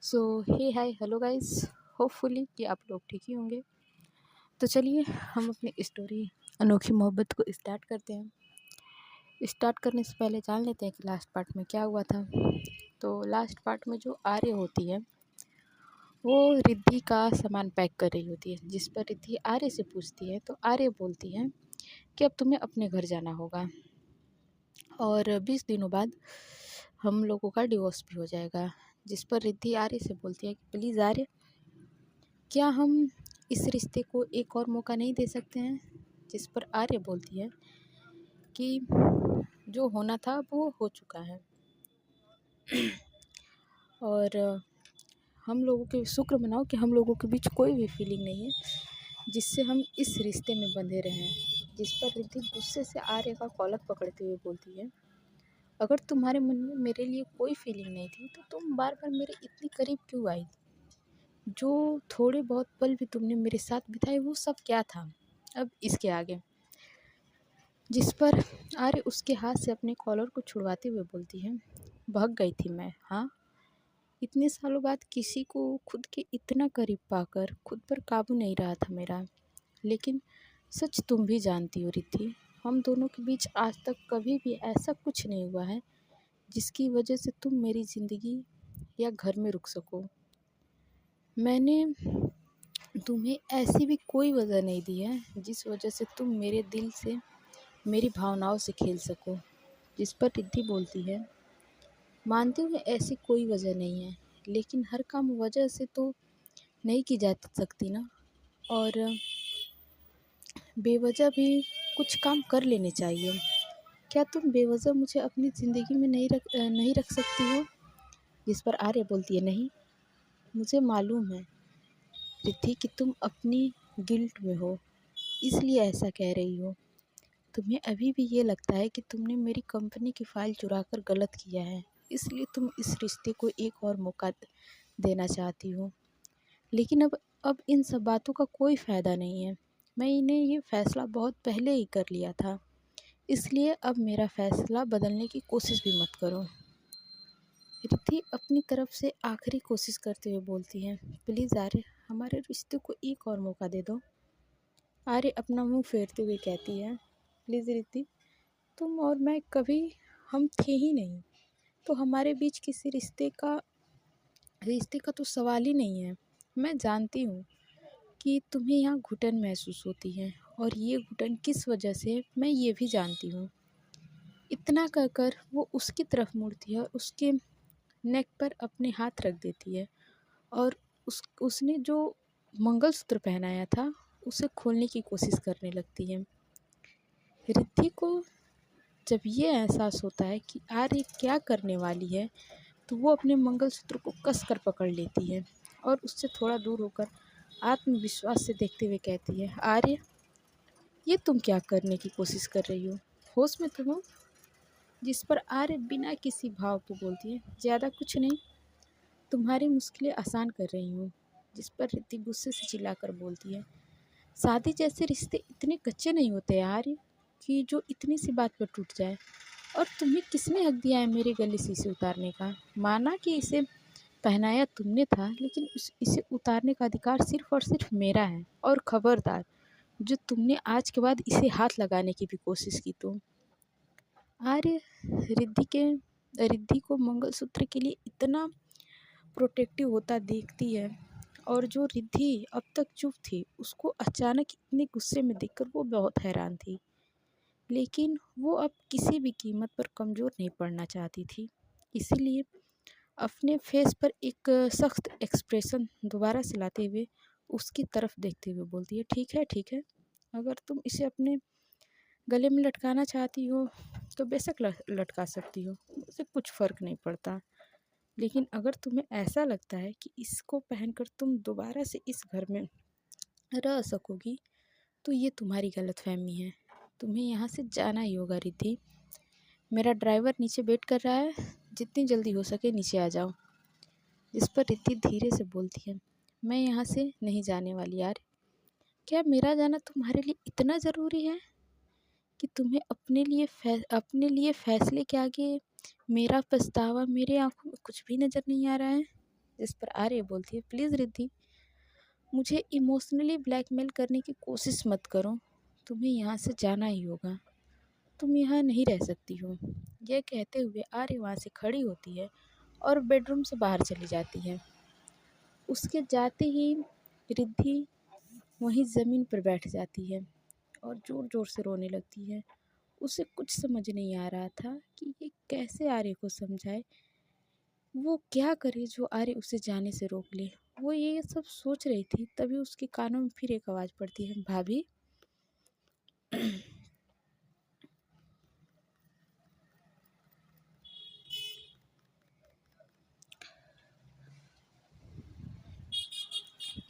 सो हे hi hello guys. Hopefully कि आप लोग ठीक ही होंगे। तो चलिए हम अपनी स्टोरी अनोखी मोहब्बत को स्टार्ट करते हैं। स्टार्ट करने से पहले जान लेते हैं कि लास्ट पार्ट में क्या हुआ था। तो लास्ट पार्ट में जो आर्य होती है वो रिद्धि का सामान पैक कर रही होती है, जिस पर रिद्धि आर्य से पूछती है। तो आर्य बोलती है कि अब तुम्हें अपने घर जाना होगा और 20 दिनों बाद हम लोगों का डिवोर्स भी हो जाएगा। जिस पर रिद्धि आर्य से बोलती है कि प्लीज़ आर्य, क्या हम इस रिश्ते को एक और मौका नहीं दे सकते हैं। जिस पर आर्य बोलती है कि जो होना था वो हो चुका है और हम लोगों के शुक्र मनाओ कि हम लोगों के बीच कोई भी फीलिंग नहीं है जिससे हम इस रिश्ते में बंधे रहें। जिस पर रिद्धि गुस्से से आर्य का कॉलर पकड़ते हुए बोलती है, अगर तुम्हारे मन में मेरे लिए कोई फीलिंग नहीं थी तो तुम बार बार मेरे इतनी करीब क्यों आई। जो थोड़े बहुत पल भी तुमने मेरे साथ बिताए वो सब क्या था अब इसके आगे। जिस पर आर्य उसके हाथ से अपने कॉलर को छुड़वाते हुए बोलती है, भाग गई थी मैं, हाँ। इतने सालों बाद किसी को खुद के इतना करीब पाकर खुद पर काबू नहीं रहा था मेरा। लेकिन सच तुम भी जानती हो रिद्धि, हम दोनों के बीच आज तक कभी भी ऐसा कुछ नहीं हुआ है जिसकी वजह से तुम मेरी ज़िंदगी या घर में रुक सको। मैंने तुम्हें ऐसी भी कोई वजह नहीं दी है जिस वजह से तुम मेरे दिल से, मेरी भावनाओं से खेल सको। जिस पर रिद्धि बोलती है, मानती हूँ ऐसी कोई वजह नहीं है, लेकिन हर काम वजह से तो नहीं की जा सकती ना। और बेवजह भी कुछ काम कर लेने चाहिए। क्या तुम बेवजह मुझे अपनी ज़िंदगी में नहीं रख सकती हो। जिस पर आर्य बोलती है, नहीं, मुझे मालूम है रिद्धि कि तुम अपनी गिल्ट में हो, इसलिए ऐसा कह रही हो। तुम्हें अभी भी ये लगता है कि तुमने मेरी कंपनी की फ़ाइल चुराकर गलत किया है, इसलिए तुम इस रिश्ते को एक और मौका देना चाहती हो। लेकिन अब इन सब बातों का कोई फ़ायदा नहीं है। मैंने ये फ़ैसला बहुत पहले ही कर लिया था, इसलिए अब मेरा फ़ैसला बदलने की कोशिश भी मत करो। रिद्धि अपनी तरफ से आखिरी कोशिश करते हुए बोलती है, प्लीज़ आर्य, हमारे रिश्ते को एक और मौका दे दो। आर्य अपना मुंह फेरते हुए कहती है, प्लीज़ रिद्धि, तुम और मैं कभी हम थे ही नहीं, तो हमारे बीच किसी रिश्ते का तो सवाल ही नहीं है। मैं जानती हूँ कि तुम्हें यहाँ घुटन महसूस होती है और ये घुटन किस वजह से मैं ये भी जानती हूँ। इतना कहकर वो उसकी तरफ मुड़ती है और उसके नेक पर अपने हाथ रख देती है और उसने जो मंगलसूत्र पहनाया था उसे खोलने की कोशिश करने लगती है। रिद्धि को जब ये एहसास होता है कि आर्य क्या करने वाली है, तो वो अपने मंगलसूत्र को कसकर पकड़ लेती है और उससे थोड़ा दूर होकर आत्मविश्वास से देखते हुए कहती है, आर्य, ये तुम क्या करने की कोशिश कर रही हो, होश में तुम हो। जिस पर आर्य बिना किसी भाव को बोलती है, ज़्यादा कुछ नहीं, तुम्हारी मुश्किलें आसान कर रही हूँ। जिस पर रिद्धि गुस्से से चिल्लाकर बोलती है, शादी जैसे रिश्ते इतने कच्चे नहीं होते आर्य कि जो इतनी सी बात पर टूट जाए। और तुम्हें किसने हक दिया है मेरे गले से इसे उतारने का। माना कि इसे पहनाया तुमने था, लेकिन इसे उतारने का अधिकार सिर्फ और सिर्फ मेरा है। और खबरदार, जो तुमने आज के बाद इसे हाथ लगाने की भी कोशिश की तो। आर्य रिद्धि को मंगलसूत्र के लिए इतना प्रोटेक्टिव होता देखती है और जो रिद्धि अब तक चुप थी उसको अचानक इतने गुस्से में देखकर वो बहुत हैरान थी। लेकिन वो अब किसी भी कीमत पर कमज़ोर नहीं पड़ना चाहती थी, इसीलिए अपने फेस पर एक सख्त एक्सप्रेशन दोबारा से लाते हुए उसकी तरफ देखते हुए बोलती है, ठीक है, अगर तुम इसे अपने गले में लटकाना चाहती हो तो बेशक लटका सकती हो, मुझे कुछ फ़र्क नहीं पड़ता। लेकिन अगर तुम्हें ऐसा लगता है कि इसको पहनकर तुम दोबारा से इस घर में रह सकोगी, तो ये तुम्हारी गलतफहमी है। तुम्हें यहाँ से जाना ही होगा रिद्धि। मेरा ड्राइवर नीचे वेट कर रहा है, जितनी जल्दी हो सके नीचे आ जाओ। जिस पर रिद्धि धीरे से बोलती है, मैं यहाँ से नहीं जाने वाली यार। क्या मेरा जाना तुम्हारे लिए इतना ज़रूरी है कि तुम्हें अपने लिए फ़ैसले के आगे मेरा पछतावा मेरे आँखों में कुछ भी नज़र नहीं आ रहा है। जिस पर आर्य बोलती है, प्लीज़ रिद्धि, मुझे इमोशनली ब्लैकमेल करने की कोशिश मत करो, तुम्हें यहाँ से जाना ही होगा, तुम यहाँ नहीं रह सकती हो। यह कहते हुए आर्य वहाँ से खड़ी होती है और बेडरूम से बाहर चली जाती है। उसके जाते ही रिद्धि वहीं ज़मीन पर बैठ जाती है और ज़ोर ज़ोर से रोने लगती है। उसे कुछ समझ नहीं आ रहा था कि ये कैसे आर्य को समझाए, वो क्या करे जो आर्य उसे जाने से रोक ले। वो ये सब सोच रही थी, तभी उसके कानों में फिर एक आवाज़ पड़ती है, भाभी।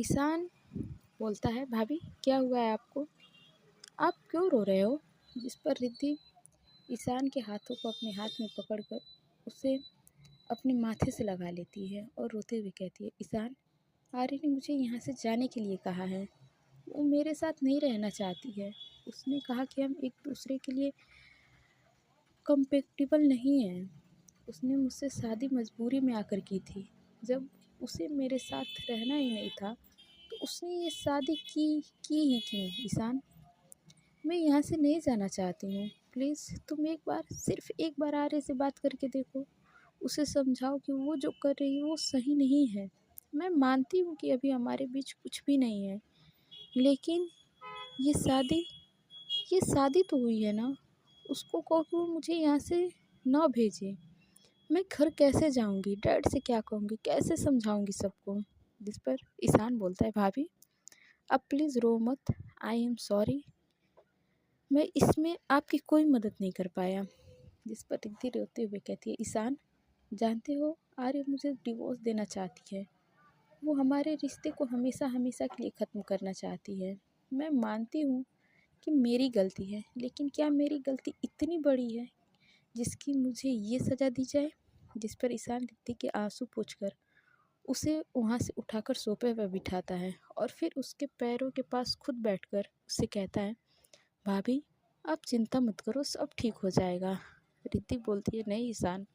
ईशान बोलता है, भाभी क्या हुआ है आपको, आप क्यों रो रहे हो। जिस पर रिद्धि ईशान के हाथों को अपने हाथ में पकड़कर उसे अपने माथे से लगा लेती है और रोते हुए कहती है, ईशान, आर्य ने मुझे यहाँ से जाने के लिए कहा है, वो मेरे साथ नहीं रहना चाहती है। उसने कहा कि हम एक दूसरे के लिए कंपेटिबल नहीं हैं। उसने मुझसे शादी मजबूरी में आकर की थी। जब उसे मेरे साथ रहना ही नहीं था तो उसने ये शादी की ही क्यों। ईशान, मैं यहाँ से नहीं जाना चाहती हूँ, प्लीज़ तुम एक बार, सिर्फ एक बार आर्य से बात करके देखो, उसे समझाओ कि वो जो कर रही है वो सही नहीं है। मैं मानती हूँ कि अभी हमारे बीच कुछ भी नहीं है, लेकिन ये शादी ये शादी तो हुई है ना। उसको कहो कि वो मुझे यहाँ से ना भेजे। मैं घर कैसे जाऊँगी, डैड से क्या कहूँगी, कैसे समझाऊँगी सबको। जिस पर ईशान बोलता है, भाभी अब प्लीज़ रो मत, आई एम सॉरी, मैं इसमें आपकी कोई मदद नहीं कर पाया। जिस पर रिद्धि रोते हुए कहती है, ईशान, जानते हो आर्य मुझे डिवोर्स देना चाहती है। वो हमारे रिश्ते को हमेशा हमेशा के लिए ख़त्म करना चाहती है। मैं मानती हूँ कि मेरी गलती है, लेकिन क्या मेरी गलती इतनी बड़ी है जिसकी मुझे ये सज़ा दी जाए। जिस पर ईशान रिद्धि के आंसू पोंछकर उसे वहाँ से उठाकर सोफे पर बिठाता है और फिर उसके पैरों के पास खुद बैठकर उससे कहता है, भाभी आप चिंता मत करो, सब ठीक हो जाएगा। रिद्धि बोलती है, नहीं ईशान,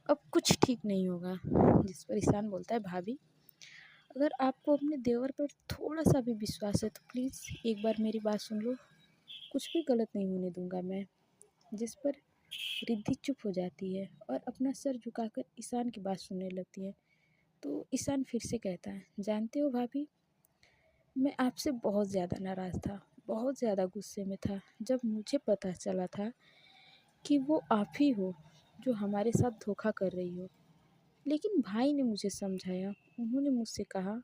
अब कुछ ठीक नहीं होगा। जिस पर ईशान बोलता है, भाभी अगर आपको अपने देवर पर थोड़ा सा भी विश्वास है तो प्लीज़ एक बार मेरी बात सुन लो, कुछ भी गलत नहीं होने दूंगा मैं। जिस पर रिद्धि चुप हो जाती है और अपना सर झुकाकर ईशान की बात सुनने लगती है। तो ईशान फिर से कहता है, जानते हो भाभी, मैं आपसे बहुत ज़्यादा नाराज़ था, बहुत ज़्यादा गुस्से में था जब मुझे पता चला था कि वो आप ही हो जो हमारे साथ धोखा कर रही हो। लेकिन भाई ने मुझे समझाया, उन्होंने मुझसे कहा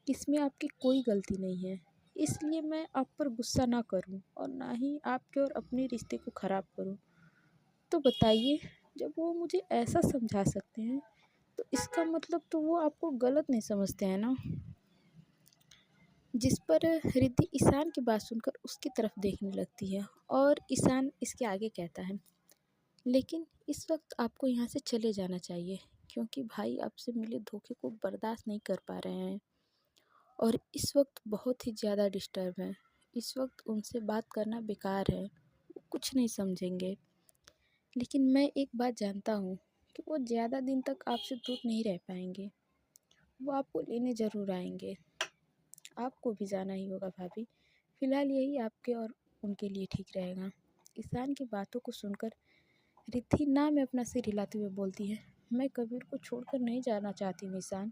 कि इसमें आपकी कोई गलती नहीं है, इसलिए मैं आप पर गुस्सा ना करूं और ना ही आपके और अपने रिश्ते को ख़राब करूं। तो बताइए, जब वो मुझे ऐसा समझा सकते हैं तो इसका मतलब तो वो आपको गलत नहीं समझते हैं ना। जिस पर रिद्धि ईशान की बात सुनकर उसकी तरफ देखने लगती है और ईशान इसके आगे कहता है, लेकिन इस वक्त आपको यहाँ से चले जाना चाहिए क्योंकि भाई आपसे मिले धोखे को बर्दाश्त नहीं कर पा रहे हैं और इस वक्त बहुत ही ज़्यादा डिस्टर्ब हैं। इस वक्त उनसे बात करना बेकार है, वो कुछ नहीं समझेंगे। लेकिन मैं एक बात जानता हूँ कि वो ज़्यादा दिन तक आपसे दूर नहीं रह पाएंगे, वो आपको लेने ज़रूर आएंगे। आपको भी जाना ही होगा भाभी, फ़िलहाल यही आपके और उनके लिए ठीक रहेगा। ईशान की बातों को सुनकर रिद्धि ना में अपना सिर हिलाते हुए बोलती है, मैं कबीर को छोड़कर नहीं जाना चाहती हूँ ईशान,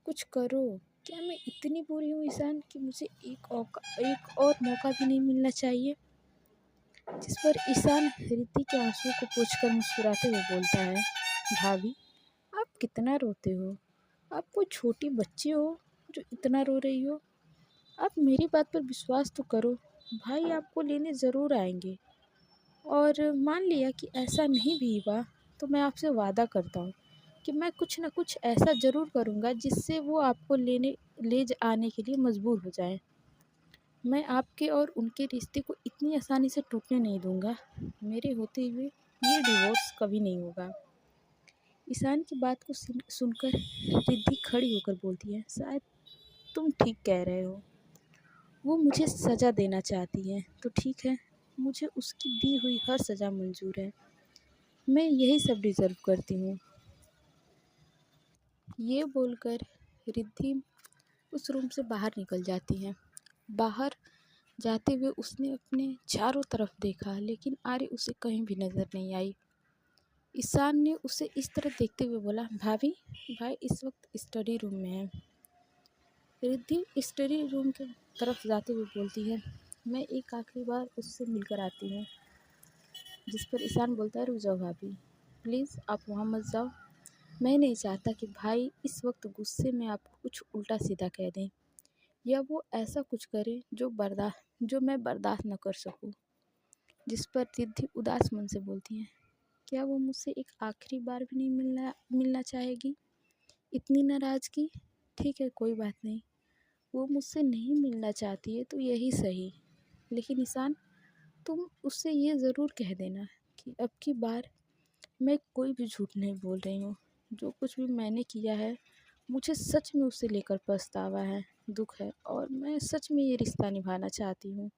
कुछ करो। क्या मैं इतनी बुरी हूँ ईशान कि मुझे एक और मौका भी नहीं मिलना चाहिए। जिस पर ईशान रिद्धि के आंसुओं को पोंछकर मुस्कुराते हुए बोलता है, भाभी आप कितना रोते हो, आप कोई छोटी बच्ची हो जो इतना रो रही हो। आप मेरी बात पर विश्वास तो करो, भाई आपको लेने ज़रूर आएंगे। और मान लिया कि ऐसा नहीं भी हुआ तो मैं आपसे वादा करता हूँ कि मैं कुछ ना कुछ ऐसा ज़रूर करूँगा जिससे वो आपको आने के लिए मजबूर हो जाए। मैं आपके और उनके रिश्ते को इतनी आसानी से टूटने नहीं दूंगा, मेरे होते हुए ये डिवोर्स कभी नहीं होगा। ईशान की बात को सुनकर रिद्धि खड़ी होकर बोलती है, शायद तुम ठीक कह रहे हो, वो मुझे सज़ा देना चाहती है तो ठीक है, मुझे उसकी दी हुई हर सज़ा मंजूर है, मैं यही सब डिज़र्व करती हूँ। ये बोलकर रिद्धि उस रूम से बाहर निकल जाती है। बाहर जाते हुए उसने अपने चारों तरफ देखा, लेकिन आर्य उसे कहीं भी नजर नहीं आई। ईशान ने उसे इस तरह देखते हुए बोला, भाभी, भाई इस वक्त स्टडी रूम में है। रिद्धि स्टडी रूम की तरफ जाते हुए बोलती है, मैं एक आखिरी बार उससे मिलकर आती हूँ। जिस पर ईशान बोलता है, रुक जाओ भाभी, प्लीज़ आप वहाँ मत जाओ। मैं नहीं चाहता कि भाई इस वक्त गुस्से में आपको कुछ उल्टा सीधा कह दें, या वो ऐसा कुछ करे जो मैं बर्दाश्त न कर सकूं। जिस पर रिद्धि उदास मन से बोलती है, क्या वो मुझसे एक आखिरी बार भी नहीं मिलना चाहेगी? इतनी नाराज़गी? ठीक है, कोई बात नहीं, वो मुझसे नहीं मिलना चाहती है तो यही सही। लेकिन ईशान, तुम उससे ये ज़रूर कह देना कि अब की बार मैं कोई भी झूठ नहीं बोल रही हूँ। जो कुछ भी मैंने किया है, मुझे सच में उसे लेकर पछतावा है, दुख है, और मैं सच में ये रिश्ता निभाना चाहती हूँ।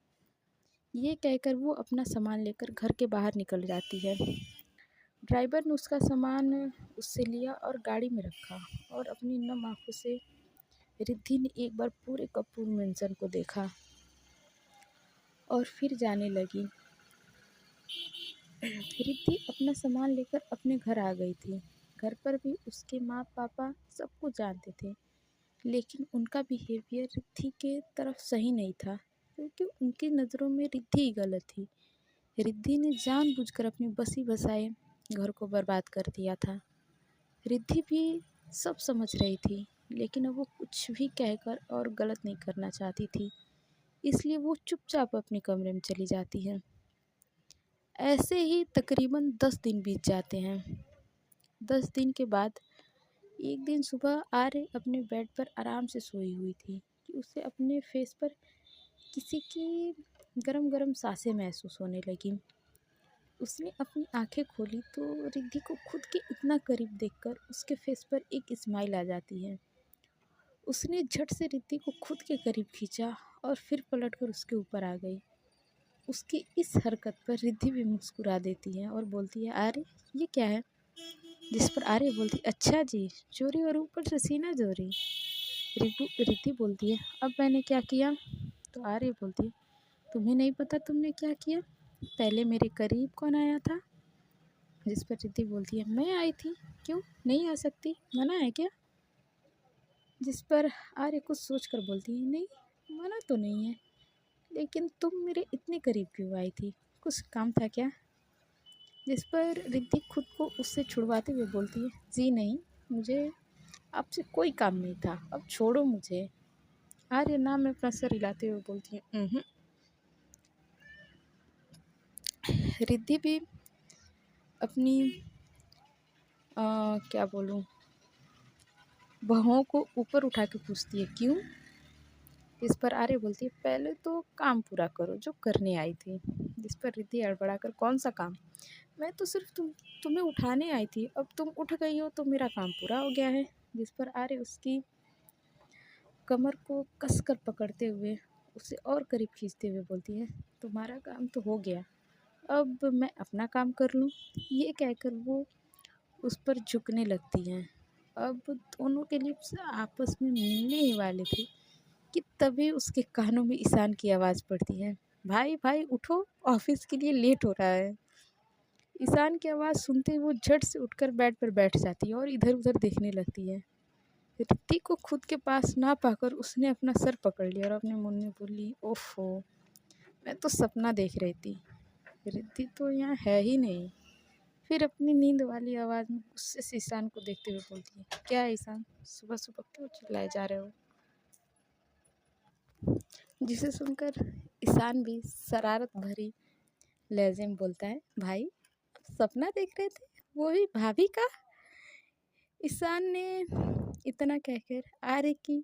ये कहकर वो अपना सामान लेकर घर के बाहर निकल जाती है। ड्राइवर ने उसका सामान उससे लिया और गाड़ी में रखा, और अपनी नम आंखों से रिद्धि ने एक बार पूरे कपूर मेंशन को देखा और फिर जाने लगी। रिद्धि अपना सामान लेकर अपने घर आ गई थी। घर पर भी उसके माँ पापा सब कुछ जानते थे, लेकिन उनका बिहेवियर रिद्धि के तरफ सही नहीं था, क्योंकि उनकी नज़रों में रिद्धि ही गलत थी। रिद्धि ने जानबूझकर अपनी बसी बसाए घर को बर्बाद कर दिया था। रिद्धि भी सब समझ रही थी, लेकिन अब वो कुछ भी कहकर और गलत नहीं करना चाहती थी, इसलिए वो चुपचाप अपने कमरे में चली जाती है। ऐसे ही तकरीबन 10 दिन बीत जाते हैं। 10 दिन के बाद एक दिन सुबह आर्य अपने बेड पर आराम से सोई हुई थी कि उसे अपने फेस पर किसी की गरम गरम सांसें महसूस होने लगी। उसने अपनी आंखें खोली तो रिद्धि को खुद के इतना करीब देखकर उसके फेस पर एक स्माइल आ जाती है। उसने झट से रिद्धि को खुद के करीब खींचा और फिर पलटकर उसके ऊपर आ गई। उसकी इस हरकत पर रिद्धि भी मुस्कुरा देती है और बोलती है, अरे ये क्या है? जिस पर आर्य बोलती, अच्छा जी, चोरी और ऊपर से सीना चोरी। रिद्धि बोलती है, अब मैंने क्या किया? तो आर्य बोलती है, तुम्हें नहीं पता तुमने क्या किया? पहले मेरे करीब कौन आया था? जिस पर रिद्धि बोलती है, मैं आई थी। क्यों नहीं आ सकती, मना है क्या? जिस पर आर्य कुछ सोच कर बोलती है, नहीं मना तो नहीं है, लेकिन तुम मेरे इतने करीब क्यों आई थी? कुछ काम था क्या? जिस पर रिद्धि खुद को उससे छुड़वाते हुए बोलती है, जी नहीं, मुझे आपसे कोई काम नहीं था, अब छोड़ो मुझे। आर्य नाम में अपना सर हिलाते हुए बोलती है, रिद्धि भी अपनी क्या बोलूँ, बहुओं को ऊपर उठा के पूछती है, क्यों? इस पर आर्य बोलती है, पहले तो काम पूरा करो जो करने आई थी। जिस पर रिद्धि हड़बड़ाकर, कौन सा काम? मैं तो सिर्फ तुम्हें उठाने आई थी, अब तुम उठ गई हो तो मेरा काम पूरा हो गया है। जिस पर आर्य उसकी कमर को कसकर पकड़ते हुए उसे और करीब खींचते हुए बोलती है, तुम्हारा काम तो हो गया, अब मैं अपना काम कर लूँ। ये कहकर वो उस पर झुकने लगती हैं। अब दोनों के लिप्स आपस में मिलने ही वाले थे कि तभी उसके कानों में ईशान की आवाज़ पड़ती है, भाई भाई उठो, ऑफिस के लिए लेट हो रहा है। ईशान की आवाज़ सुनते ही वो झट से उठकर बेड पर बैठ जाती है और इधर उधर देखने लगती है। रिद्धि को खुद के पास ना पाकर उसने अपना सर पकड़ लिया और अपने मन में बोली, ओफो, मैं तो सपना देख रही थी, रिद्धि तो यहाँ है ही नहीं। फिर अपनी नींद वाली आवाज़ में गुस्से से ईशान को देखते हुए बोलती है, क्या है ईशान, सुबह सुबह क्यों चिल्लाए जा रहे हो? जिसे सुनकर ईशान भी शरारत भरी लहजे में बोलता है, भाई आप सपना देख रहे थे, वो भी भाभी का? ईशान ने इतना कहकर आर्य की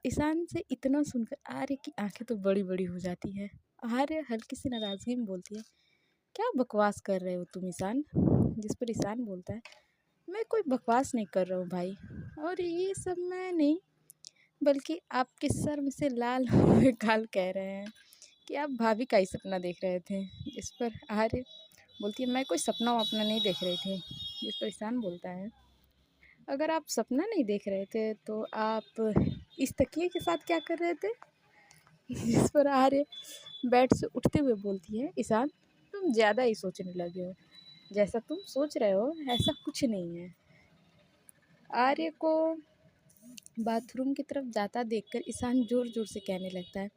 ईशान से इतना सुनकर आर्य की आंखें तो बड़ी बड़ी हो जाती है। आर्य हल्की सी नाराजगी में बोलती है, क्या बकवास कर रहे हो तुम ईशान? जिस पर ईशान बोलता है, मैं कोई बकवास नहीं कर रहा हूँ भाई, और ये सब मैं नहीं, बल्कि आपके सर में से लाल हुए गाल कह रहे हैं कि आप भाभी का ही सपना देख रहे थे। इस पर आर्य बोलती है, मैं कोई सपना वपना नहीं देख रही थी। जिस पर ईशान बोलता है, अगर आप सपना नहीं देख रहे थे तो आप इस तकिए के साथ क्या कर रहे थे? जिस पर आर्य बेड से उठते हुए बोलती है, ईशान तुम ज़्यादा ही सोचने लगे हो। जैसा तुम सोच रहे हो ऐसा कुछ नहीं है। आर्य को बाथरूम की तरफ जाता देखकर ईशान जोर जोर से कहने लगता है,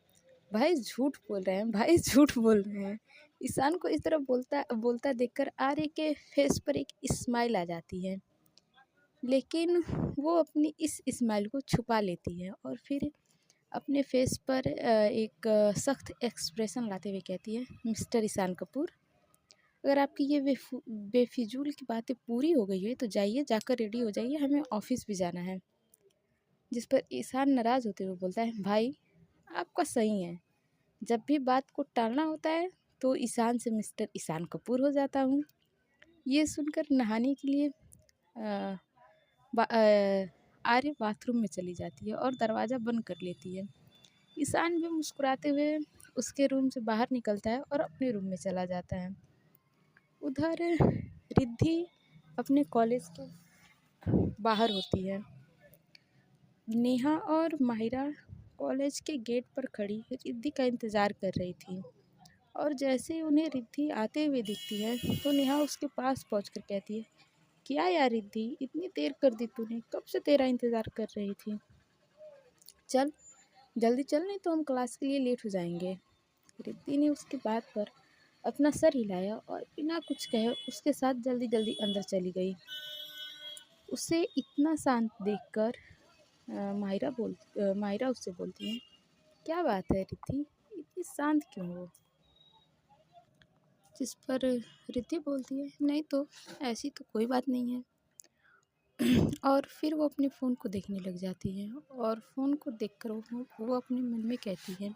भाई झूठ बोल रहे हैं, भाई झूठ बोल रहे हैं। ईशान को इस तरह बोलता बोलता देखकर आर्य के फेस पर एक स्माइल आ जाती है, लेकिन वो अपनी इस स्माइल को छुपा लेती है और फिर अपने फेस पर एक सख्त एक्सप्रेशन लाते हुए कहती है, मिस्टर ईशान कपूर, अगर आपकी ये बेफिजूल की बातें पूरी हो गई है तो जाइए, जाकर रेडी हो जाइए, हमें ऑफिस भी जाना है। जिस पर ईशान नाराज़ होते हुए बोलता है, भाई आपका सही है, जब भी बात को टालना होता है तो ईशान से मिस्टर ईशान कपूर हो जाता हूँ। ये सुनकर नहाने के लिए अ, आर्य बाथरूम में चली जाती है और दरवाज़ा बंद कर लेती है। ईशान भी मुस्कुराते हुए उसके रूम से बाहर निकलता है और अपने रूम में चला जाता है। उधर रिद्धि अपने कॉलेज के बाहर होती है। नेहा और माहिरा कॉलेज के गेट पर खड़ी रिद्धि का इंतज़ार कर रही थी और जैसे ही उन्हें रिद्धि आते हुए दिखती है तो नेहा उसके पास पहुंचकर कहती है, क्या यार रिद्धि, इतनी देर कर दी तूने, कब से तेरा इंतज़ार कर रही थी। चल जल्दी चल, नहीं तो हम क्लास के लिए लेट हो जाएंगे। रिद्धि ने उसकी बात पर अपना सर हिलाया और बिना कुछ कहे उसके साथ जल्दी जल्दी अंदर चली गई। उसे इतना शांत देखकर माहिरा उससे बोलती है, क्या बात है रिद्धि, इतनी शांत क्यों हो। जिस पर रिद्धि बोलती है, नहीं तो ऐसी तो कोई बात नहीं है। और फिर वो अपने फ़ोन को देखने लग जाती है और फ़ोन को देखकर वो अपने मन में कहती है,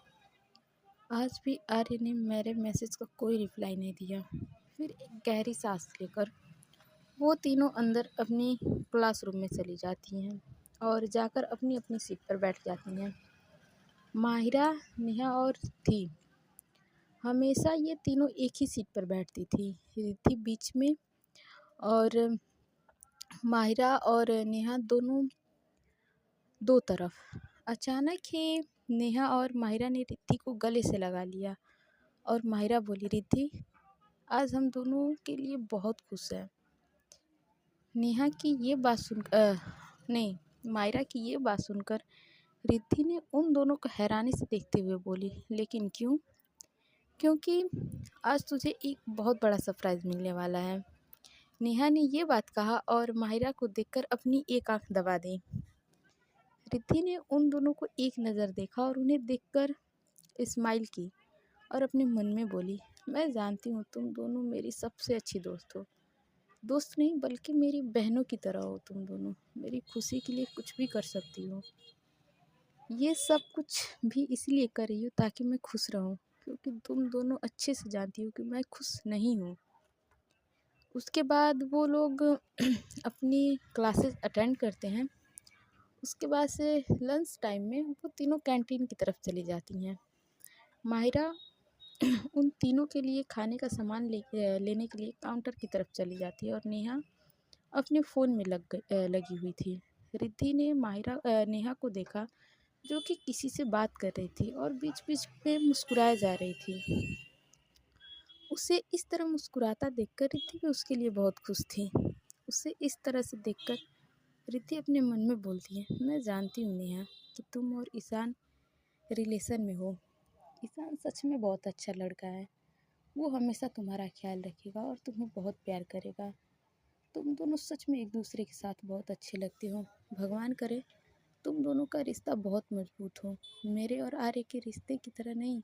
आज भी आर्य ने मेरे मैसेज का कोई रिप्लाई नहीं दिया। फिर एक गहरी सांस लेकर वो तीनों अंदर अपनी क्लासरूम में चली जाती हैं और जाकर अपनी अपनी सीट पर बैठ जाती हैं। माहिरा, नेहा और रिद्धि हमेशा ये तीनों एक ही सीट पर बैठती थी, रिद्धि बीच में और माहिरा और नेहा दोनों दो तरफ। अचानक ही नेहा और माहिरा ने रिद्धि को गले से लगा लिया और माहिरा बोली, रिद्धि आज हम दोनों के लिए बहुत खुश है। नेहा की ये बात सुन नहीं माहिरा की ये बात सुनकर रिद्धि ने उन दोनों को हैरानी से देखते हुए बोली, लेकिन क्यों? क्योंकि आज तुझे एक बहुत बड़ा सरप्राइज़ मिलने वाला है। नेहा ने ये बात कहा और माहिरा को देखकर अपनी एक आंख दबा दी। रिद्धि ने उन दोनों को एक नज़र देखा और उन्हें देखकर स्माइल की और अपने मन में बोली, मैं जानती हूँ तुम दोनों मेरी सबसे अच्छी दोस्त हो। दोस्त नहीं बल्कि मेरी बहनों की तरह हो तुम दोनों, मेरी खुशी के लिए कुछ भी कर सकती हो। ये सब कुछ भी इसलिए कर रही हूँ ताकि मैं खुश रहूँ, क्योंकि तुम दोनों अच्छे से जानती हो कि मैं खुश नहीं हूँ। उसके बाद वो लोग अपनी क्लासेस अटेंड करते हैं। उसके बाद से लंच टाइम में वो तीनों कैंटीन की तरफ चली जाती हैं। माहिरा उन तीनों के लिए खाने का सामान लेने के लिए काउंटर की तरफ चली जाती है और नेहा अपने फ़ोन में लगी हुई थी। रिद्धि ने नेहा को देखा जो कि किसी से बात कर रही थी और बीच बीच में मुस्कुराए जा रही थी। उसे इस तरह मुस्कुराता देखकर रिद्धि भी उसके लिए बहुत खुश थी। उसे इस तरह से देखकर रिद्धि अपने मन में बोलती है, मैं जानती हूँ नेहा कि तुम और ईशान रिलेशन में हो। ईशान सच में बहुत अच्छा लड़का है, वो हमेशा तुम्हारा ख्याल रखेगा और तुम्हें बहुत प्यार करेगा। तुम दोनों सच में एक दूसरे के साथ बहुत अच्छे लगते हो। भगवान करे तुम दोनों का रिश्ता बहुत मजबूत हो, मेरे और आर्य के रिश्ते की तरह नहीं।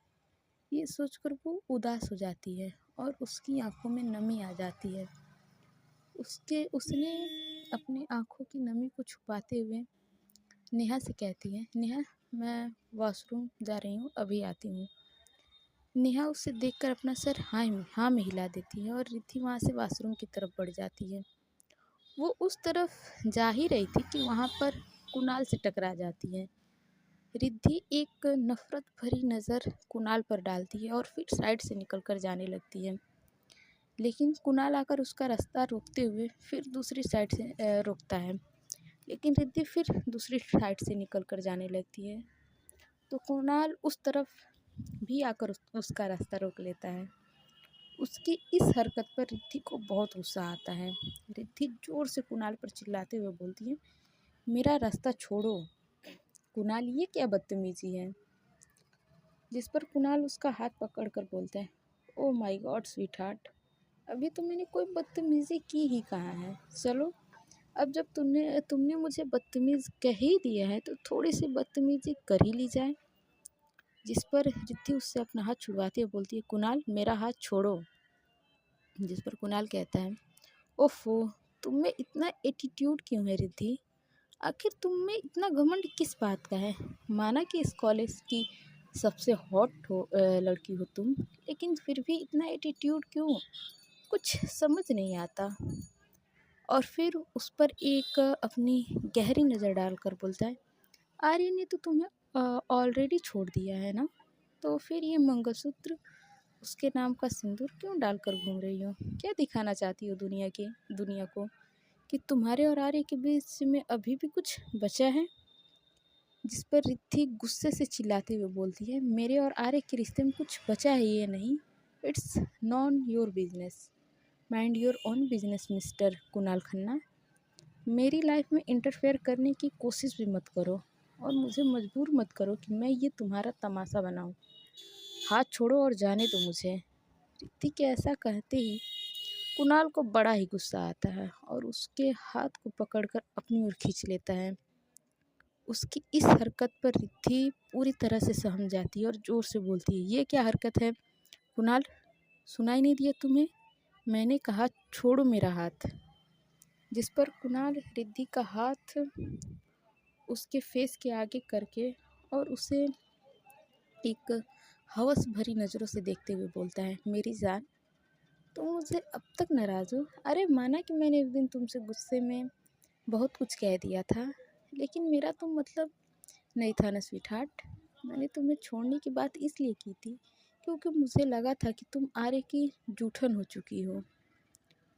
ये सोचकर वो उदास हो जाती है और उसकी आंखों में नमी आ जाती है। उसने अपनी आंखों की नमी को छुपाते हुए नेहा से कहती है, नेहा मैं वॉशरूम जा रही हूँ, अभी आती हूँ। नेहा उसे देखकर अपना सर हाँ में हिला देती है और रिद्धि वहाँ से वॉशरूम की तरफ बढ़ जाती है। वो उस तरफ जा ही रही थी कि वहाँ पर कुणाल से टकरा जाती है। रिद्धि एक नफरत भरी नज़र कुणाल पर डालती है और फिर साइड से निकलकर जाने लगती है, लेकिन कुणाल आकर उसका रास्ता रोकते हुए फिर दूसरी साइड से रोकता है। लेकिन रिद्धि फिर दूसरी साइड से निकल कर जाने लगती है। तो कुणाल उस तरफ भी आकर उसका रास्ता रोक लेता है। उसकी इस हरकत पर रिद्धि को बहुत गुस्सा आता है। रिद्धि जोर से कुणाल पर चिल्लाते हुए बोलती है, मेरा रास्ता छोड़ो। कुणाल, ये क्या बदतमीजी है? जिस पर कुणाल उसका हाथ पकड़कर बोलता है, oh my God sweet heart, अभी तो मैंने कोई बदतमीजी की ही कहाँ है। चलो, अब जब तुमने तुमने मुझे बदतमीज कह ही दिया है तो थोड़ी सी बदतमीजी कर ही ली जाए। जिस पर रिद्धि उससे अपना हाथ छुड़वाती है, बोलती है, कुणाल मेरा हाथ छोड़ो। जिस पर कुणाल कहता है, ओफो, तुम में इतना एटीट्यूड क्यों है रिद्धि? आखिर तुम में इतना घमंड किस बात का है? माना कि इस कॉलेज की सबसे हॉट लड़की हो तुम, लेकिन फिर भी इतना एटीट्यूड क्यों? कुछ समझ नहीं आता। और फिर उस पर एक अपनी गहरी नज़र डालकर बोलता है, आर्य ने तो तुम्हें ऑलरेडी छोड़ दिया है ना, तो फिर ये मंगलसूत्र, उसके नाम का सिंदूर क्यों डालकर घूम रही हो? क्या दिखाना चाहती हो दुनिया को कि तुम्हारे और आर्य के बीच में अभी भी कुछ बचा है? जिस पर रिद्धि गुस्से से चिल्लाते हुए बोलती है, मेरे और आर्य के रिश्ते में कुछ बचा है ये नहीं। It's non your business, mind your own business mister Kunal Khanna. मेरी लाइफ में इंटरफेयर करने की कोशिश भी मत करो और मुझे मजबूर मत करो कि मैं ये तुम्हारा तमाशा बनाऊं। हाथ छोड़ो और जाने दो मुझे। रिद्धि के ऐसा कहते ही कुणाल को बड़ा ही गुस्सा आता है और उसके हाथ को पकड़कर अपनी ओर खींच लेता है। उसकी इस हरकत पर रिद्धि पूरी तरह से सहम जाती है और जोर से बोलती है, ये क्या हरकत है कुणाल? सुनाई नहीं दिया तुम्हें? मैंने कहा छोड़ो मेरा हाथ। जिस पर कुणाल रिद्धि का हाथ उसके फेस के आगे करके और उसे एक हवस भरी नज़रों से देखते हुए बोलता है, मेरी जान, तुम मुझे अब तक नाराज़ हो? अरे माना कि मैंने एक दिन तुमसे गुस्से में बहुत कुछ कह दिया था, लेकिन मेरा तो मतलब नहीं था ना स्वीट हार्ट। मैंने तुम्हें छोड़ने की बात इसलिए की थी क्योंकि मुझे लगा था कि तुम आर्य की जूठन हो चुकी हो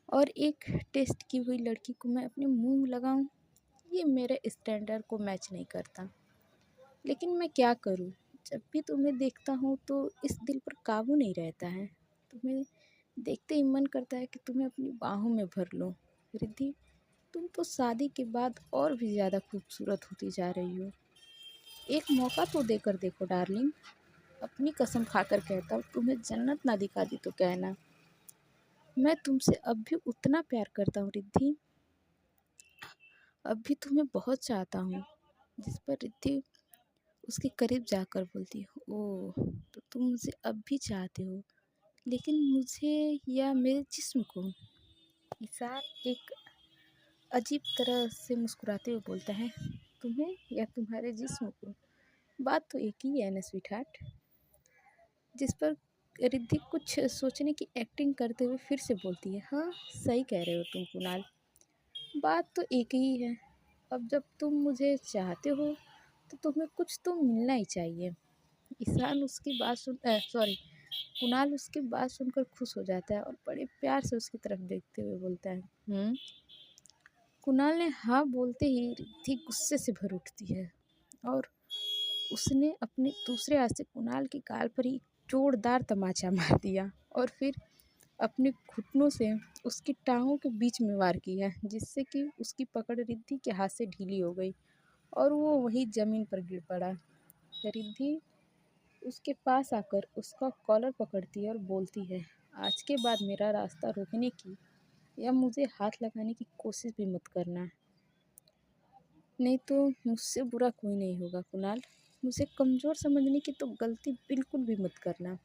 और एक टेस्ट की हुई लड़की को मैं अपने मुंह लगाऊं, ये मेरे स्टैंडर्ड को मैच नहीं करता। लेकिन मैं क्या करूं, जब भी तुम्हें देखता हूं तो इस दिल पर काबू नहीं रहता है। तुम्हें देखते ही मन करता है कि तुम्हें अपनी बाहों में भर लूं। रिद्धि, तुम तो शादी के बाद और भी ज़्यादा खूबसूरत होती जा रही हो। एक मौका तो देकर देखो डार्लिंग। अपनी कसम खाकर कहता हूँ, तुम्हें जन्नत ना दिखा दी तो कहना। मैं तुमसे अब भी उतना प्यार करता हूँ रिद्धि, अब भी तुम्हें बहुत चाहता हूँ। जिस पर रिद्धि उसके करीब जाकर बोलती है, ओह, तो तुम मुझे अब भी चाहते हो, लेकिन मुझे या मेरे जिस्म को? ईशान एक अजीब तरह से मुस्कुराते हुए बोलता है, तुम्हें या तुम्हारे जिस्म को? बात तो एक ही है ना स्वीट हार्ट। जिस पर रिद्धि कुछ सोचने की एक्टिंग करते हुए फिर से बोलती है, हाँ सही कह रहे हो तुम कुणाल, बात तो एक ही है। अब जब तुम मुझे चाहते हो तो तुम्हें कुछ तो मिलना ही चाहिए। ईशान उसकी बात सुन सॉरी कुणाल उसकी बात सुनकर खुश हो जाता है और बड़े प्यार से उसकी तरफ देखते हुए बोलता है, कुणाल ने हाँ बोलते ही रिद्धि गुस्से से भर उठती है और उसने अपने दूसरे हाथ से कुणाल के गाल पर ही जोरदार तमाचा मार दिया और फिर अपने घुटनों से उसकी टांगों के बीच में वार किया, जिससे कि उसकी पकड़ रिद्धि के हाथ से ढीली हो गई और वो वहीं ज़मीन पर गिर पड़ा। रिद्धि उसके पास आकर उसका कॉलर पकड़ती है और बोलती है, आज के बाद मेरा रास्ता रोकने की या मुझे हाथ लगाने की कोशिश भी मत करना, नहीं तो मुझसे बुरा कोई नहीं होगा कुणाल। मुझे कमज़ोर समझने की तो गलती बिल्कुल भी मत करना।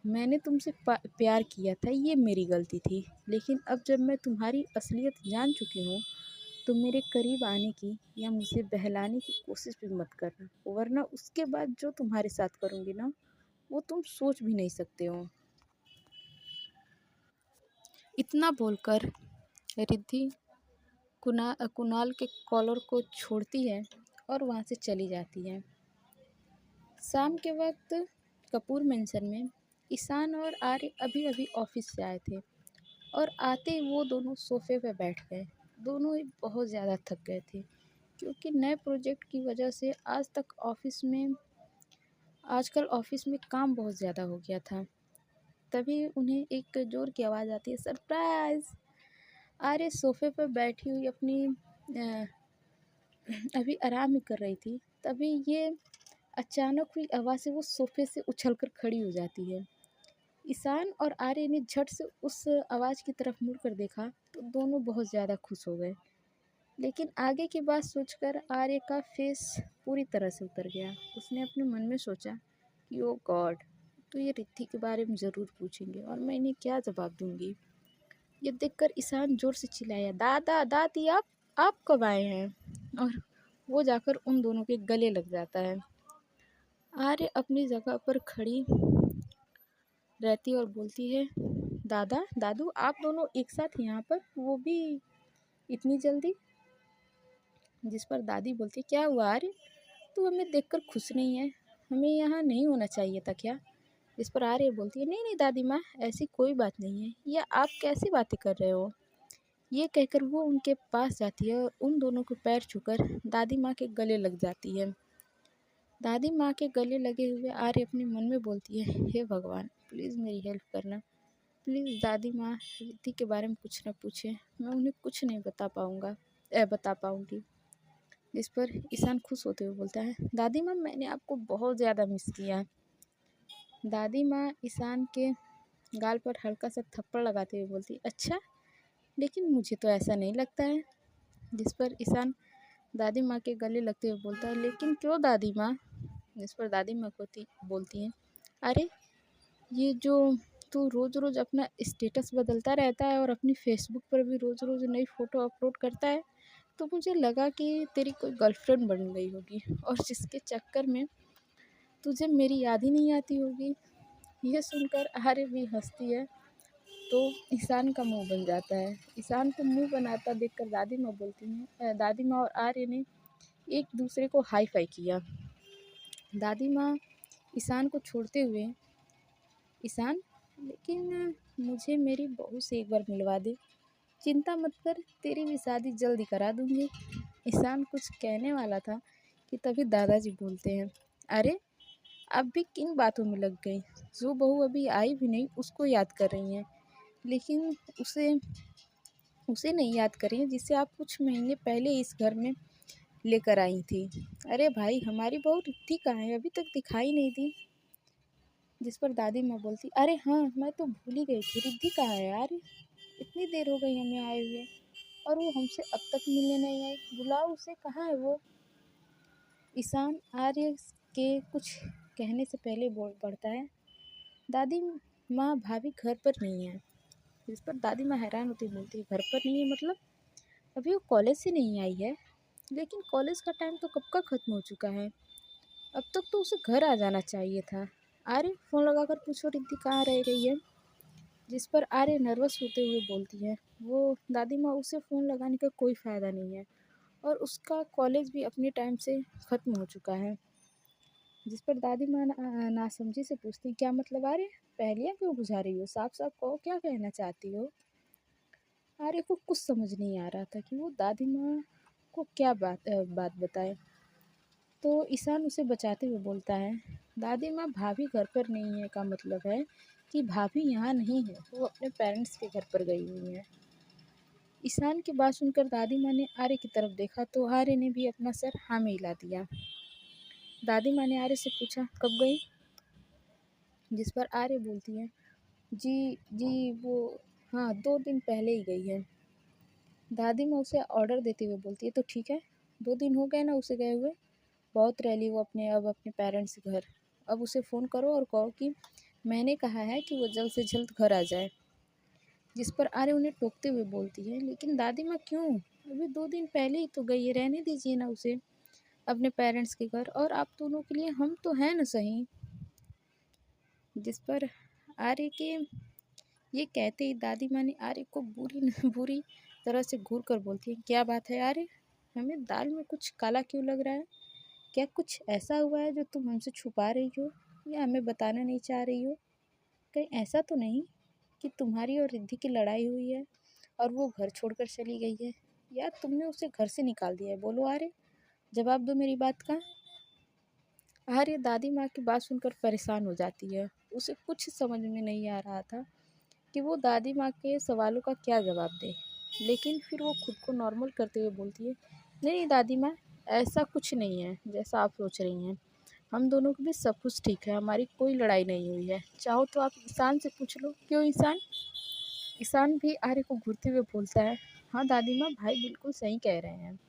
मैंने तुमसे प्यार किया था, ये मेरी गलती थी, लेकिन अब जब मैं तुम्हारी असलियत जान चुकी हूँ तो मेरे करीब आने की या मुझे बहलाने की कोशिश भी मत करना, वरना उसके बाद जो तुम्हारे साथ करूँगी ना, वो तुम सोच भी नहीं सकते हो। इतना बोलकर रिद्धि कुणाल के कॉलर को छोड़ती है और वहाँ से चली जाती है। शाम के वक्त कपूर मेंशन में ईशान और आर्य अभी अभी ऑफिस से आए थे और आते ही वो दोनों सोफे पे बैठ गए। दोनों ही बहुत ज़्यादा थक गए थे क्योंकि नए प्रोजेक्ट की वजह से आजकल ऑफिस में काम बहुत ज़्यादा हो गया था। तभी उन्हें एक ज़ोर की आवाज़ आती है, सरप्राइज़! आर्य सोफ़े पर बैठी हुई अभी आराम ही कर रही थी। तभी ये अचानक हुई आवाज़ से वो सोफ़े से उछलकर खड़ी हो जाती है। ईशान और आर्य ने झट से उस आवाज़ की तरफ मुड़कर देखा तो दोनों बहुत ज़्यादा खुश हो गए। लेकिन आगे की बात सोचकर आर्य का फेस पूरी तरह से उतर गया। उसने अपने मन में सोचा कि ओ गॉड! तो ये रिद्धि के बारे में ज़रूर पूछेंगे और मैं इन्हें क्या जवाब दूँगी? ये देखकर ईशान ज़ोर से चिल्लाया, दादा दादी आप कब आए हैं? और वो जाकर उन दोनों के गले लग जाता है। आर्य अपनी जगह पर खड़ी रहती और बोलती है, दादा दादू आप दोनों एक साथ यहाँ पर, वो भी इतनी जल्दी? जिस पर दादी बोलती है, क्या हुआ आर्य? तू हमें देखकर खुश नहीं है? हमें यहाँ नहीं होना चाहिए था क्या? जिस पर आर्य बोलती है, नहीं नहीं दादी माँ, ऐसी कोई बात नहीं है। ये आप कैसी बातें कर रहे हो? ये कहकर वो उनके पास जाती है और उन दोनों के पैर छूकर दादी माँ के गले लग जाती है। दादी माँ के गले लगे हुए आर्य अपने मन में बोलती है, हे भगवान प्लीज़ मेरी हेल्प करना। प्लीज़ दादी माँ रिद्धि के बारे में कुछ न पूछे, मैं उन्हें कुछ नहीं बता पाऊँगी। जिस पर ईशान खुश होते हुए बोलता है, दादी माँ मैंने आपको बहुत ज़्यादा मिस किया। दादी माँ ईशान के गाल पर हल्का सा थप्पड़ लगाते हुए बोलती, अच्छा, लेकिन मुझे तो ऐसा नहीं लगता है। जिस पर ईशान दादी माँ के गले लगते हुए बोलता है, लेकिन क्यों दादी माँ? जिस पर दादी माँ बोलती हैं, अरे ये जो तू रोज़ रोज़ अपना स्टेटस बदलता रहता है और अपनी फेसबुक पर भी रोज़ रोज़ नई फ़ोटो अपलोड करता है, तो मुझे लगा कि तेरी कोई गर्लफ्रेंड बन गई होगी और जिसके चक्कर में तुझे मेरी याद ही नहीं आती होगी। यह सुनकर आर्य भी हंसती है तो ईशान का मुंह बन जाता है। ईशान को मुंह बनाता देखकर दादी माँ और आर्य ने एक दूसरे को हाई फाई किया। दादी माँ ईशान को छोड़ते हुए, ईशान लेकिन मुझे मेरी बहू से एक बार मिलवा दे, चिंता मत कर, तेरी भी शादी जल्दी करा दूंगी। ईशान कुछ कहने वाला था कि तभी दादाजी बोलते हैं, अरे अब भी किन बातों में लग गई? जो बहू अभी आई भी नहीं उसको याद कर रही हैं, लेकिन उसे उसे नहीं याद कर रही हैं जिसे आप कुछ महीने पहले इस घर में लेकर आई थी। अरे भाई हमारी बहू रिद्धि कहाँ है? अभी तक दिखाई नहीं दी। जिस पर दादी माँ बोलती, अरे हाँ मैं तो भूल ही गई थी, रिद्धि कहाँ है यार? इतनी देर हो गई हमें आए हुए और वो हमसे अब तक मिलने नहीं आई। बुलाओ उसे, कहाँ है वो? ईशान आर्य के कुछ कहने से पहले बोल पड़ता है, दादी माँ भाभी घर पर नहीं है। जिस पर दादी माँ हैरान होती बोलती है, घर पर नहीं है मतलब? अभी वो कॉलेज से नहीं आई है? लेकिन कॉलेज का टाइम तो कब का ख़त्म हो चुका है, अब तक तो उसे घर आ जाना चाहिए था। आर्य फ़ोन लगाकर पूछो रिद्धि कहाँ रह गई है? जिस पर आर्य नर्वस होते हुए बोलती है, वो दादी माँ उसे फ़ोन लगाने का कोई फ़ायदा नहीं है और उसका कॉलेज भी अपने टाइम से ख़त्म हो चुका है। जिस पर दादी माँ नासमझी से पूछती, क्या मतलब आर्य? पहेलियाँ क्यों बुझा रही हो? साफ साफ कहो क्या कहना चाहती हो? आर्य को कुछ समझ नहीं आ रहा था कि वो दादी माँ को क्या बात बताए। तो ईशान उसे बचाते हुए बोलता है, दादी माँ भाभी घर पर नहीं है का मतलब है कि भाभी यहाँ नहीं है, वो अपने पेरेंट्स के घर पर गई हुई है। ईशान की बात सुनकर दादी माँ ने आर्य की तरफ देखा तो आर्य ने भी अपना सर हाँ में हिला दिया। दादी माँ ने आर्य से पूछा, कब गई? जिस पर आर्य बोलती है, जी जी वो हाँ 2 दिन पहले ही गई है। दादी माँ उसे ऑर्डर देते हुए बोलती है, तो ठीक है, 2 दिन हो गए ना उसे गए हुए, बहुत रह ली वो अपने पेरेंट्स के घर। अब उसे फ़ोन करो और कहो कि मैंने कहा है कि वो जल्द से जल्द घर आ जाए। जिस पर आर्य उन्हें टोकते हुए बोलती है, लेकिन दादी माँ क्यों? अभी 2 दिन पहले ही तो गई है, रहने दीजिए ना उसे अपने पेरेंट्स के घर, और आप दोनों के लिए हम तो हैं ना सही। जिस पर आर्य के ये कहते ही दादी माँ ने आर्य को बुरी तरह से घूर कर बोलती है, क्या बात है आर्य? हमें दाल में कुछ काला क्यों लग रहा है? क्या कुछ ऐसा हुआ है जो तुम हमसे छुपा रही हो या हमें बताना नहीं चाह रही हो? कहीं ऐसा तो नहीं कि तुम्हारी और रिद्धि की लड़ाई हुई है और वो घर छोड़कर चली गई है, या तुमने उसे घर से निकाल दिया है? बोलो आर्य, जवाब दो मेरी बात का। आर्य दादी माँ की बात सुनकर परेशान हो जाती है। उसे कुछ समझ में नहीं आ रहा था कि वो दादी माँ के सवालों का क्या जवाब दे। लेकिन फिर वो खुद को नॉर्मल करते हुए बोलती है, नहीं नहीं दादी माँ, ऐसा कुछ नहीं है जैसा आप सोच रही हैं। हम दोनों के बीच सब कुछ ठीक है, हमारी कोई लड़ाई नहीं हुई है। चाहो तो आप ईशान से पूछ लो। क्यों ईशान? ईशान भी आर्य को घूरते हुए बोलता है, हाँ दादी माँ, भाई बिल्कुल सही कह रहे हैं।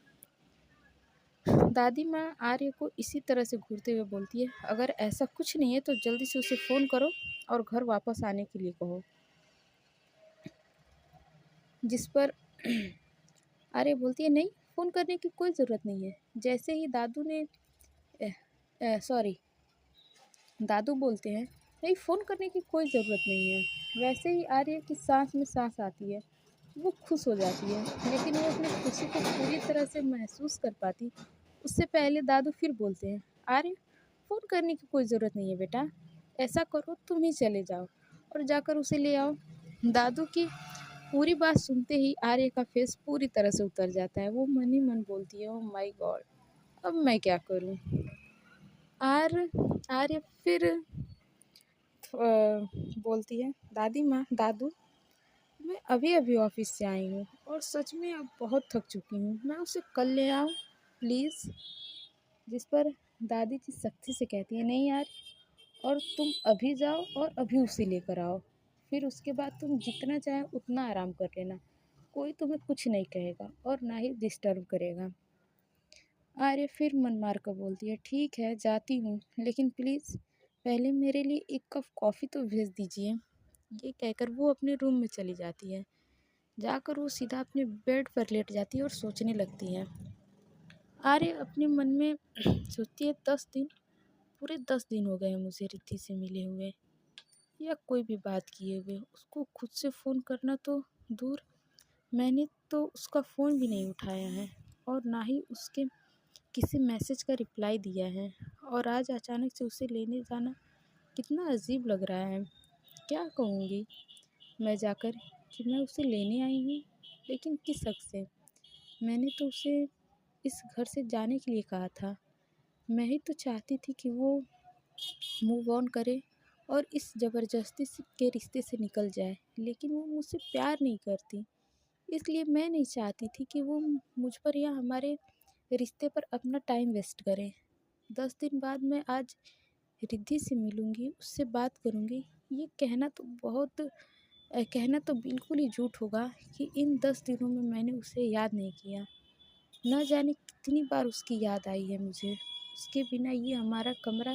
दादी माँ आर्य को इसी तरह से घूरते हुए बोलती है, अगर ऐसा कुछ नहीं है तो जल्दी से उसे फ़ोन करो और घर वापस आने के लिए कहो। जिस पर आर्य बोलती है, नहीं, फ़ोन करने की कोई ज़रूरत नहीं है। जैसे ही सॉरी दादू बोलते हैं, नहीं, फ़ोन करने की कोई ज़रूरत नहीं है। वैसे ही आर्य की सांस में सांस आती है। वो खुश हो जाती है, लेकिन वो अपनी खुशी को पूरी तरह से महसूस कर पाती उससे पहले दादू फिर बोलते हैं, आर्य, फ़ोन करने की कोई ज़रूरत नहीं है बेटा। ऐसा करो, तुम ही चले जाओ और जाकर उसे ले आओ। दादू की पूरी बात सुनते ही आर्य का फेस पूरी तरह से उतर जाता है। वो मन ही मन बोलती है, ओह माय गॉड, अब मैं क्या करूं। आर्य फिर बोलती है, दादी माँ, दादू, मैं अभी अभी ऑफिस से आई हूँ और सच में अब बहुत थक चुकी हूँ। मैं उसे कल ले आऊँ प्लीज़? जिस पर दादी जी सख्ती से कहती है, नहीं यार, और तुम अभी जाओ और अभी उसे लेकर आओ। फिर उसके बाद तुम जितना चाहे उतना आराम कर लेना। कोई तुम्हें कुछ नहीं कहेगा और ना ही डिस्टर्ब करेगा। आर्य फिर मन मार कर बोलती है, ठीक है, जाती हूँ, लेकिन प्लीज़ पहले मेरे लिए एक कप कॉफ़ी तो भेज दीजिए। ये कहकर वो अपने रूम में चली जाती है। जाकर वो सीधा अपने बेड पर लेट जाती है और सोचने लगती है। आर्य अपने मन में सोचती है, 10 दिन, पूरे 10 दिन हो गए हैं मुझे रिद्धि से मिले हुए, या कोई भी बात किए हुए। उसको खुद से फ़ोन करना तो दूर, मैंने तो उसका फ़ोन भी नहीं उठाया है और ना ही उसके किसी मैसेज का रिप्लाई दिया है। और आज अचानक से उसे लेने जाना कितना अजीब लग रहा है। क्या कहूँगी मैं जाकर कि मैं उसे लेने आई हूँ, लेकिन किस हक से? मैंने तो उसे इस घर से जाने के लिए कहा था। मैं ही तो चाहती थी कि वो मूव ऑन करे और इस ज़बरदस्ती से के रिश्ते से निकल जाए, लेकिन वो मुझसे प्यार नहीं करती। इसलिए मैं नहीं चाहती थी कि वो मुझ पर या हमारे रिश्ते पर अपना टाइम वेस्ट करे। 10 दिन बाद मैं आज रिद्धि से मिलूँगी, उससे बात करूँगी। ये कहना तो बिल्कुल ही झूठ होगा कि इन 10 दिनों में मैंने उसे याद नहीं किया। न जाने कितनी बार उसकी याद आई है मुझे। उसके बिना ये हमारा कमरा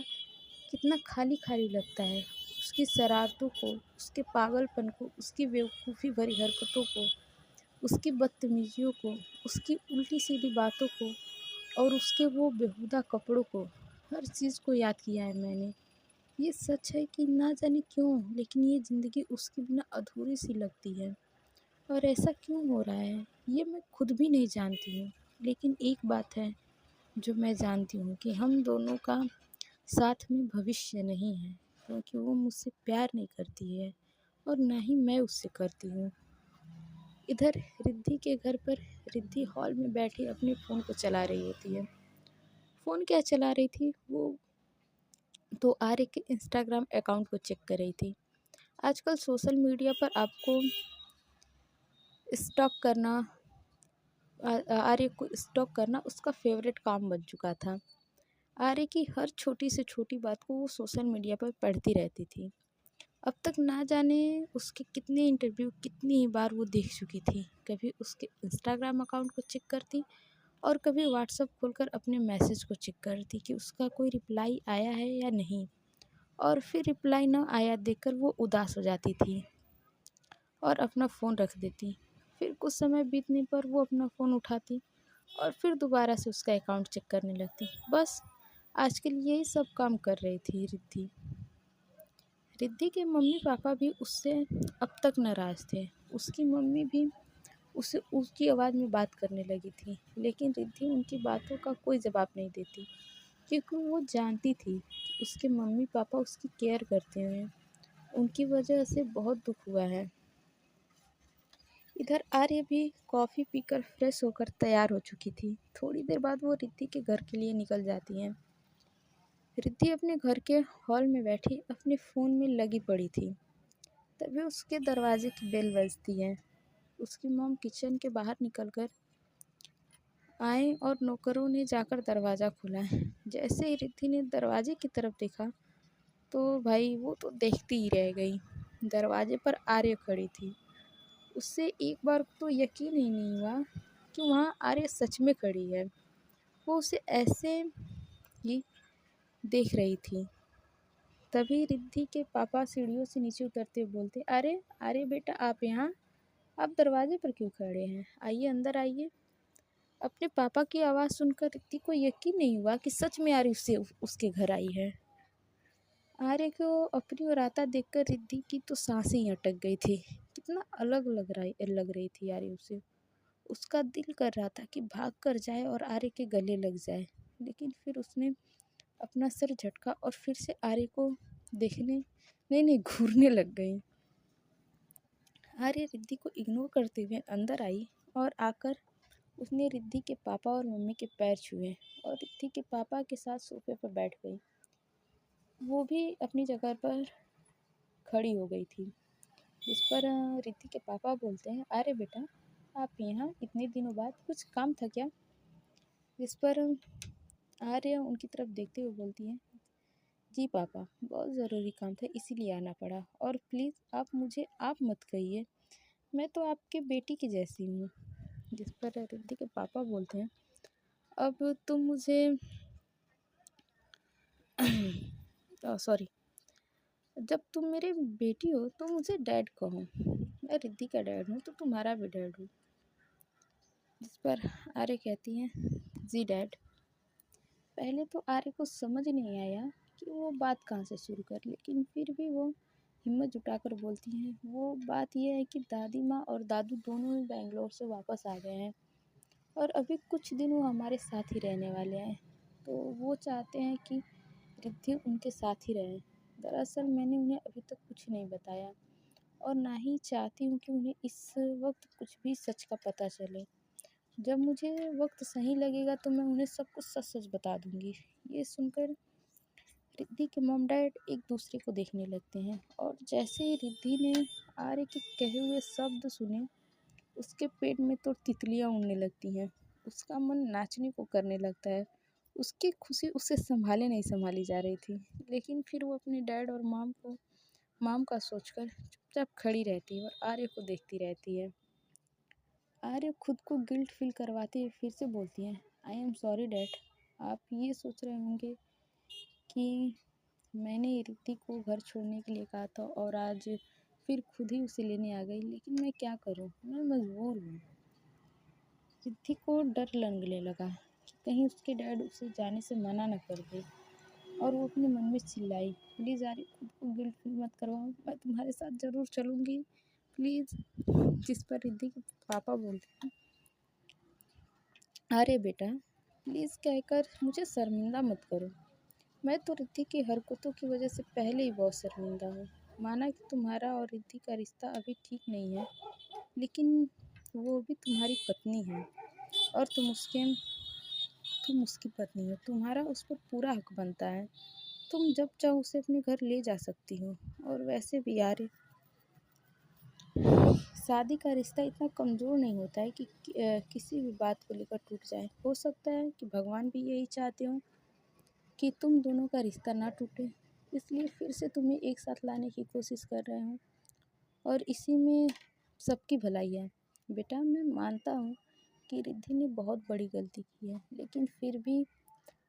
कितना खाली-खाली लगता है। उसकी शरारतों को, उसके पागलपन को, उसकी बेवकूफ़ी भरी हरकतों को, उसकी बदतमीज़ियों को, उसकी उल्टी-सीधी बातों को और उसके वो बेहुदा कपड़ों को, हर चीज़ को याद किया है मैंने। ये सच है कि ना जाने क्यों, लेकिन ये ज़िंदगी उसके बिना अधूरी-सी लगती है। और ऐसा क्यों हो रहा है, ये मैं खुद भी नहीं जानती हूँ। लेकिन एक बात है जो मैं जानती हूँ कि हम दोनों का साथ में भविष्य नहीं है, क्योंकि वो मुझसे प्यार नहीं करती है और ना ही मैं उससे करती हूँ। इधर रिद्धि के घर पर रिद्धि हॉल में बैठी अपने फ़ोन को चला रही होती है। फ़ोन क्या चला रही थी वो, तो आर्य के इंस्टाग्राम अकाउंट को चेक कर रही थी। आजकल सोशल मीडिया पर आपको स्टॉक करना आर्य को स्टॉक करना उसका फेवरेट काम बन चुका था। आर्य की हर छोटी से छोटी बात को वो सोशल मीडिया पर पढ़ती रहती थी। अब तक ना जाने उसके कितने इंटरव्यू कितनी ही बार वो देख चुकी थी। कभी उसके इंस्टाग्राम अकाउंट को चेक करती और कभी व्हाट्सएप खोलकर अपने मैसेज को चेक करती कि उसका कोई रिप्लाई आया है या नहीं। और फिर रिप्लाई न आया देखकर वो उदास हो जाती थी और अपना फ़ोन रख देती। फिर कुछ समय बीतने पर वो अपना फ़ोन उठाती और फिर दोबारा से उसका अकाउंट चेक करने लगती। बस आज के लिए यही सब काम कर रही थी रिद्धि। रिद्धि के मम्मी पापा भी उससे अब तक नाराज़ थे। उसकी मम्मी भी उसे उसकी आवाज़ में बात करने लगी थी, लेकिन रिद्धि उनकी बातों का कोई जवाब नहीं देती, क्योंकि वो जानती थी कि उसके मम्मी पापा उसकी केयर करते हैं। उनकी वजह से बहुत दुख हुआ है। इधर आर्य भी कॉफ़ी पीकर फ्रेश होकर तैयार हो चुकी थी। थोड़ी देर बाद वो रिद्धि के घर के लिए निकल जाती हैं। रिद्धि अपने घर के हॉल में बैठी अपने फ़ोन में लगी पड़ी थी। तभी उसके दरवाजे की बेल बजती है। उसकी मॉम किचन के बाहर निकलकर आए और नौकरों ने जाकर दरवाज़ा खोला। जैसे ही रिद्धि ने दरवाजे की तरफ देखा तो भाई वो तो देखती ही रह गई। दरवाजे पर आर्य खड़ी थी। उससे एक बार तो यकीन ही नहीं हुआ कि वहाँ आर्य सच में खड़ी है। वो उसे ऐसे ही देख रही थी। तभी रिद्धि के पापा सीढ़ियों से नीचे उतरते हुए बोलते, अरे अरे बेटा, आप यहाँ, आप दरवाजे पर क्यों खड़े हैं? आइए, अंदर आइए। अपने पापा की आवाज़ सुनकर रिद्धि को यकीन नहीं हुआ कि सच में आर्य उसके घर आई है। आर्य को अपनी ओर आता देखकर रिद्धि की तो सांसें ही अटक गई थी। कितना अलग लग रही थी आर्य उसे। उसका दिल कर रहा था कि भाग कर जाए और आर्य के गले लग जाए, लेकिन फिर उसने अपना सर झटका और फिर से आर्य को देखने नहीं घूरने लग गई। आर्य रिद्धि को इग्नोर करते हुए अंदर आई और आकर उसने रिद्धि के पापा और मम्मी के पैर छुए और रिद्धि के पापा के साथ सोफे पर बैठ गई। वो भी अपनी जगह पर खड़ी हो गई थी। जिस पर रिद्धि के पापा बोलते हैं, अरे बेटा, आप यहाँ इतने दिनों बाद, कुछ काम था क्या? जिस पर आर्य उनकी तरफ देखते हुए बोलती है, जी पापा, बहुत ज़रूरी काम था इसीलिए आना पड़ा, और प्लीज़ आप मुझे आप मत कहिए, मैं तो आपके बेटी की जैसी हूँ। जिस पर रिद्धि के पापा बोलते हैं, अब तुम मुझे सॉरी, जब तुम मेरी बेटी हो तो मुझे डैड कहो। मैं रिद्धि का डैड हूँ तो तुम्हारा भी डैड हूँ। जिस पर आर्य कहती हैं, जी डैड। पहले तो आर्य को समझ नहीं आया कि वो बात कहाँ से शुरू कर, लेकिन फिर भी वो हिम्मत जुटाकर बोलती हैं, वो बात यह है कि दादी माँ और दादू दोनों ही बेंगलोर से वापस आ गए हैं और अभी कुछ दिन वो हमारे साथ ही रहने वाले हैं, तो वो चाहते हैं कि रिद्धि उनके साथ ही रहे। दरअसल मैंने उन्हें अभी तक कुछ नहीं बताया और ना ही चाहती हूँ कि उन्हें इस वक्त कुछ भी सच का पता चले। जब मुझे वक्त सही लगेगा तो मैं उन्हें सब कुछ सच सच बता दूँगी। ये सुनकर रिद्धि के मॉम डैड एक दूसरे को देखने लगते हैं और जैसे ही रिद्धि ने आर्य के कहे हुए शब्द सुने, उसके पेट में तो तितलियाँ उड़ने लगती हैं। उसका मन नाचने को करने लगता है। उसकी खुशी उससे नहीं संभाली जा रही थी, लेकिन फिर वो अपने डैड और माम का सोचकर चुपचाप खड़ी रहती है और आर्य को देखती रहती है। आर्य खुद को गिल्ट फील करवाते हुए फिर से बोलती हैं, आई एम सॉरी डैड। आप ये सोच रहे होंगे कि मैंने रिद्धि को घर छोड़ने के लिए कहा था और आज फिर खुद ही उसे लेने आ गई, लेकिन मैं क्या करूं, मैं मजबूर हूँ। रिद्धि को डर लगने लगा कि कहीं उसके डैड उसे जाने से मना न कर दे, और वो अपने मन में चिल्लाई, प्लीज़ आर्य, खुद को गिल्ट फील मत करवाओ, मैं तुम्हारे साथ ज़रूर चलूँगी, प्लीज़। जिस पर रिद्धि के पापा बोलते हैं, अरे बेटा, प्लीज़ कहकर मुझे शर्मिंदा मत करो। मैं तो रिद्धि की हरकतों की वजह से पहले ही बहुत शर्मिंदा हूँ। माना कि तुम्हारा और रिद्धि का रिश्ता अभी ठीक नहीं है, लेकिन वो भी तुम्हारी पत्नी है और तुम उसकी पत्नी हो। तुम्हारा उस पर पूरा हक बनता है। तुम जब चाहो उसे अपने घर ले जा सकती हो। और वैसे भी यार, शादी का रिश्ता इतना कमज़ोर नहीं होता है कि किसी भी बात को लेकर टूट जाए। हो सकता है कि भगवान भी यही चाहते हो कि तुम दोनों का रिश्ता ना टूटे, इसलिए फिर से तुम्हें एक साथ लाने की कोशिश कर रहे हो, और इसी में सबकी भलाई है। बेटा, मैं मानता हूँ कि रिद्धि ने बहुत बड़ी गलती की है, लेकिन फिर भी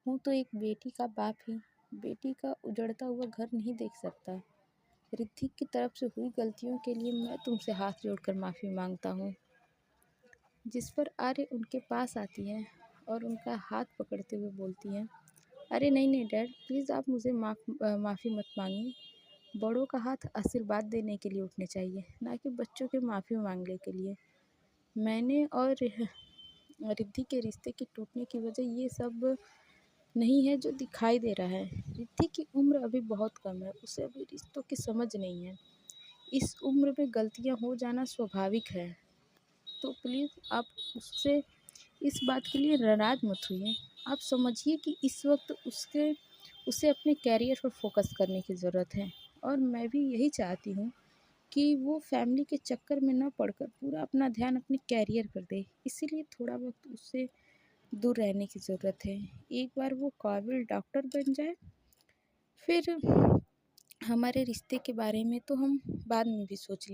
हूँ तो एक बेटी का बाप ही। बेटी का उजड़ता हुआ घर नहीं देख सकता। रिद्धि की तरफ से हुई गलतियों के लिए मैं तुमसे हाथ जोड़कर माफ़ी मांगता हूँ। जिस पर आर्य उनके पास आती है और उनका हाथ पकड़ते हुए बोलती है, अरे नहीं डैड, प्लीज़ आप मुझे माफ़ी मत मांगिए। बड़ों का हाथ आशीर्वाद देने के लिए उठने चाहिए, ना कि बच्चों के माफ़ी मांगने के लिए। मैंने और रिद्धि के रिश्ते के टूटने की वजह ये सब नहीं है जो दिखाई दे रहा है। रिद्धि की उम्र अभी बहुत कम है, उसे अभी रिश्तों की समझ नहीं है। इस उम्र में गलतियां हो जाना स्वाभाविक है। तो प्लीज़ आप उससे इस बात के लिए नाराज़ मत होइए। आप समझिए कि इस वक़्त उसे अपने करियर पर फ़ोकस करने की ज़रूरत है और मैं भी यही चाहती हूँ कि वो फैमिली के चक्कर में ना पड़कर पूरा अपना ध्यान अपने करियर पर दे। इसीलिए थोड़ा वक़्त उससे दूर रहने की ज़रूरत है। एक बार वो काबिल डॉक्टर बन जाए, फिर हमारे रिश्ते के बारे में तो हम बाद में भी सोच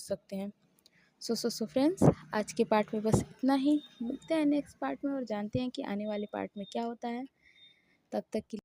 सकते हैं। सो फ्रेंड्स, आज के पार्ट में बस इतना ही। मिलते हैं नेक्स्ट पार्ट में और जानते हैं कि आने वाले पार्ट में क्या होता है। तब तक के